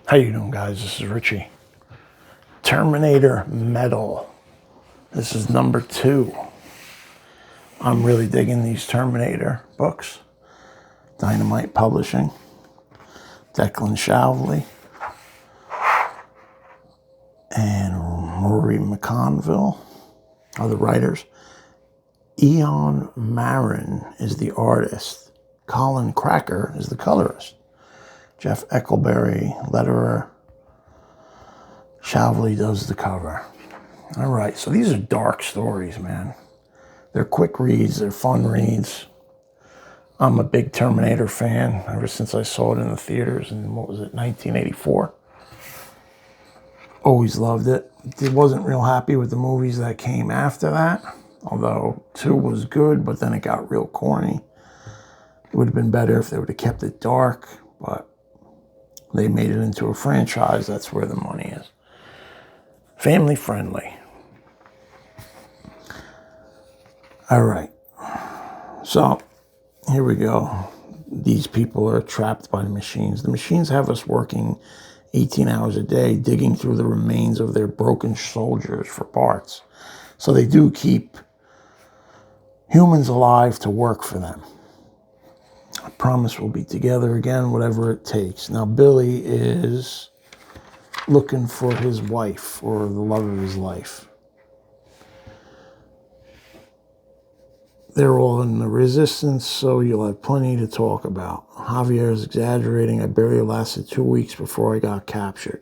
How you doing, guys? This is Richie. Terminator Metal. This is number 2. I'm really digging these Terminator books. Dynamite Publishing. Declan Shalvey. And Rory McConville are the writers. Ian Marin is the artist. Colin Cracker is the colorist. Jeff Eckelberry, letterer. Shalvey does the cover. All right, so these are dark stories, man. They're quick reads. They're fun reads. I'm a big Terminator fan ever since I saw it in the theaters in, 1984. Always loved it. Wasn't real happy with the movies that came after that, although 2 was good, but then it got real corny. It would have been better if they would have kept it dark, but they made it into a franchise. That's where the money is. Family friendly. All right. So here we go. These people are trapped by the machines. The machines have us working 18 hours a day, digging through the remains of their broken soldiers for parts. So they do keep humans alive to work for them. I promise we'll be together again, whatever it takes. Now, Billy is looking for his wife, or the love of his life. They're all in the resistance, so you'll have plenty to talk about. Javier is exaggerating. I barely lasted 2 weeks before I got captured.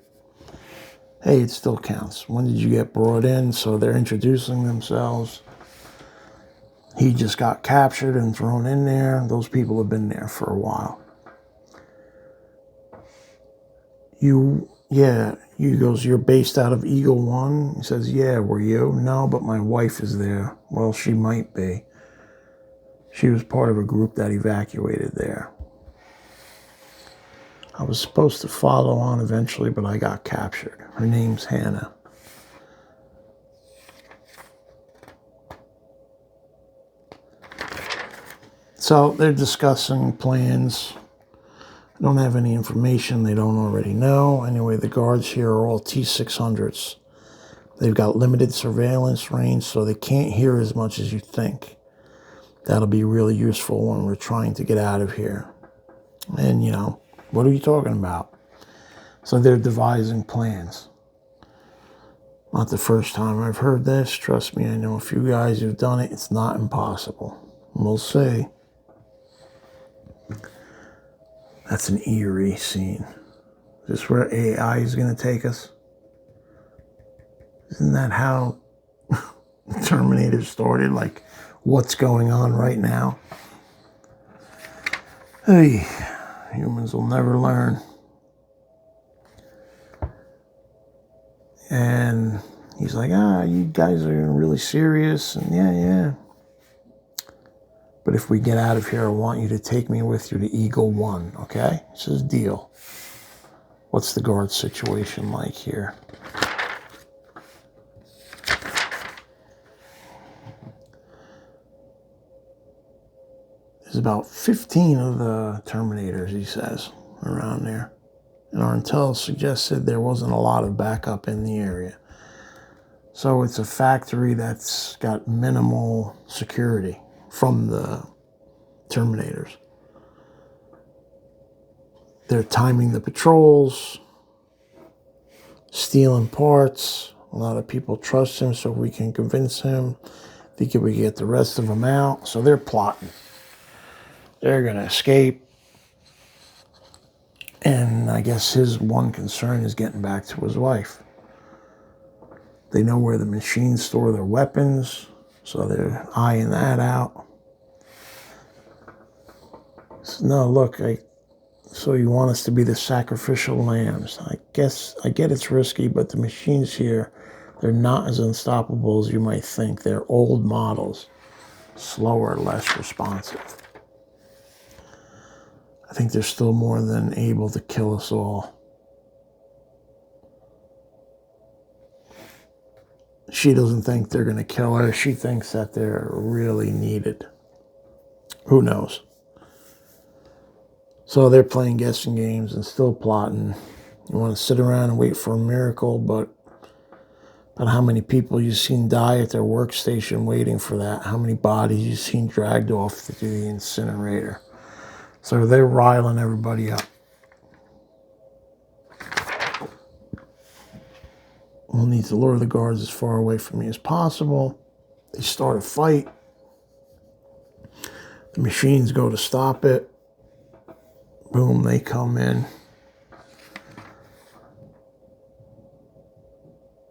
Hey, it still counts. When did you get brought in? So they're introducing themselves. He just got captured and thrown in there. Those people have been there for a while. He goes, you're based out of Eagle One? He says, yeah, were you? No, but my wife is there. Well, she might be. She was part of a group that evacuated there. I was supposed to follow on eventually, but I got captured. Her name's Hannah. So they're discussing plans. I don't have any information they don't already know. Anyway, the guards here are all T-600s. They've got limited surveillance range, so they can't hear as much as you think. That'll be really useful when we're trying to get out of here. And, what are you talking about? So they're devising plans. Not the first time I've heard this. Trust me, I know a few guys who've done it. It's not impossible. We'll see. That's an eerie scene. Is this where AI is going to take us? Isn't that how Terminator started? Like, what's going on right now? Hey, humans will never learn. And he's like, you guys are really serious. And yeah. But if we get out of here, I want you to take me with you to Eagle One, okay? He says, deal. What's the guard situation like here? There's about 15 of the Terminators, he says, around there. And our intel suggested there wasn't a lot of backup in the area. So it's a factory that's got minimal security from the Terminators. They're timing the patrols, stealing parts. A lot of people trust him, so we can convince him. Think we get the rest of them out. So they're plotting. They're going to escape. And I guess his one concern is getting back to his wife. They know where the machines store their weapons, so they're eyeing that out. So, no, look, so you want us to be the sacrificial lambs. I guess I get it's risky, but the machines here, they're not as unstoppable as you might think. They're old models, slower, less responsive. I think they're still more than able to kill us all. She doesn't think they're going to kill her. She thinks that they're really needed. Who knows? So they're playing guessing games and still plotting. You want to sit around and wait for a miracle, but how many people you've seen die at their workstation waiting for that? How many bodies you've seen dragged off to the incinerator? So they're riling everybody up. We'll need to lure the guards as far away from me as possible. They start a fight. The machines go to stop it. Boom, they come in.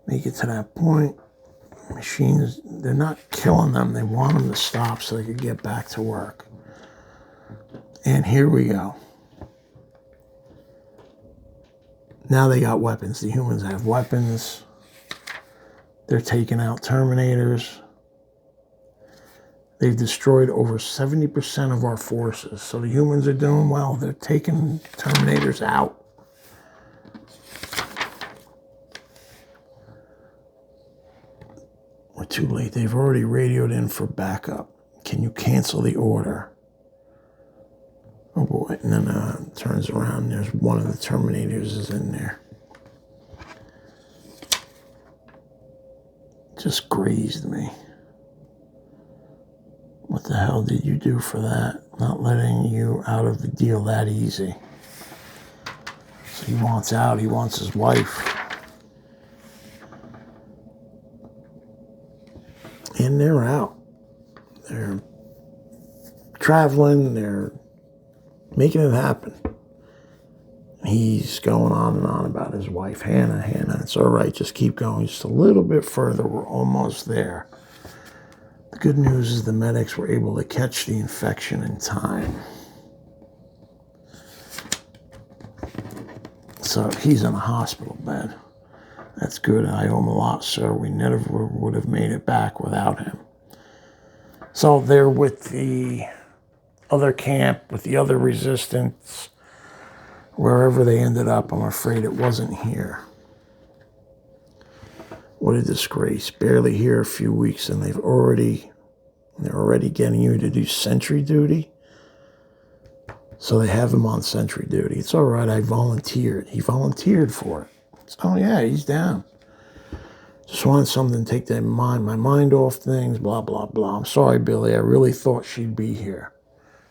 Make it to that point. Machines, they're not killing them. They want them to stop so they can get back to work. And here we go. Now they got weapons. The humans have weapons. They're taking out Terminators. They've destroyed over 70% of our forces. So the humans are doing well. They're taking Terminators out. We're too late. They've already radioed in for backup. Can you cancel the order? Oh boy. And then turns around. There's one of the Terminators is in there. Just grazed me. What the hell did you do for that? Not letting you out of the deal that easy. So he wants out. He wants his wife. And they're out. They're traveling. They're making it happen. He's going on and on about his wife, Hannah. It's all right. Just keep going. Just a little bit further. We're almost there. The good news is the medics were able to catch the infection in time. So he's in a hospital bed. That's good. I owe him a lot, sir. We never would have made it back without him. So they're with the other camp, with the other resistance. Wherever they ended up, I'm afraid it wasn't here. What a disgrace. Barely here a few weeks, and they're already getting you to do sentry duty. So they have him on sentry duty. It's all right, I volunteered. He volunteered for it. Oh yeah, he's down. Just wanted something to take my mind off things, blah, blah, blah. I'm sorry, Billy. I really thought she'd be here.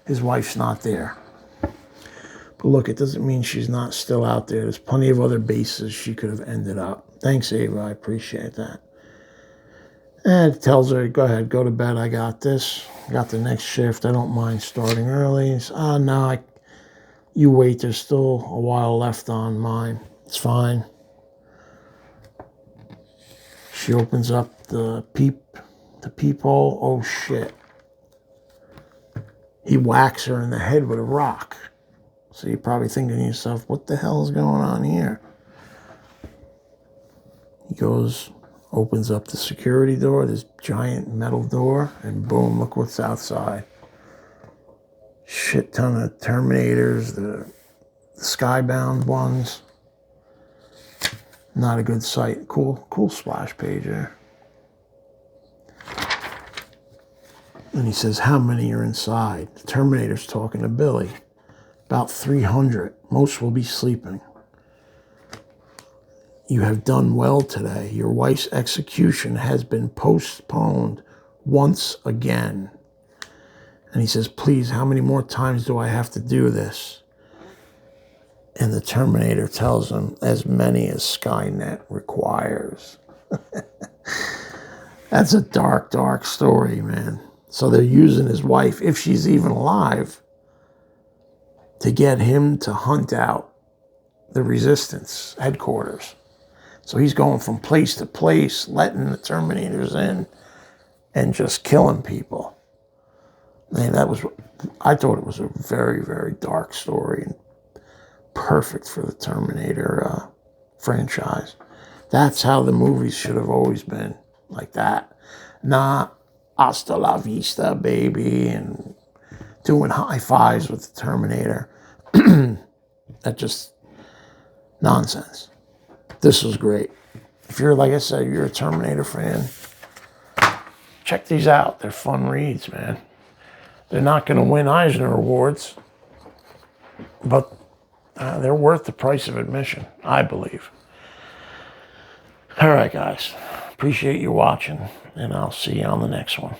His wife's not there. But look, it doesn't mean she's not still out there. There's plenty of other bases she could have ended up. Thanks, Ava. I appreciate that. And it tells her, go ahead, go to bed. I got this. I got the next shift. I don't mind starting early. No, you wait. There's still a while left on mine. It's fine. She opens up the peephole. Oh, shit. He whacks her in the head with a rock. So you're probably thinking to yourself, what the hell is going on here? He goes, opens up the security door, this giant metal door, and boom, look what's outside. Shit ton of Terminators, the skybound ones. Not a good sight. Cool splash page there. And he says, how many are inside? The Terminator's talking to Billy. About 300. Most will be sleeping. You have done well today. Your wife's execution has been postponed once again. And he says, please, how many more times do I have to do this? And the Terminator tells him, as many as Skynet requires. That's a dark, dark story, man. So they're using his wife, if she's even alive, to get him to hunt out the resistance headquarters. So he's going from place to place, letting the Terminators in and just killing people. Man, I thought it was a very, very dark story and perfect for the Terminator franchise. That's how the movies should have always been, like that. Not hasta la vista, baby, and doing high fives with the Terminator. That just nonsense. This was great. If you're, like I said, you're a Terminator fan, check these out. They're fun reads, man. They're not going to win Eisner Awards, but they're worth the price of admission, I believe. All right, guys. Appreciate you watching, and I'll see you on the next one.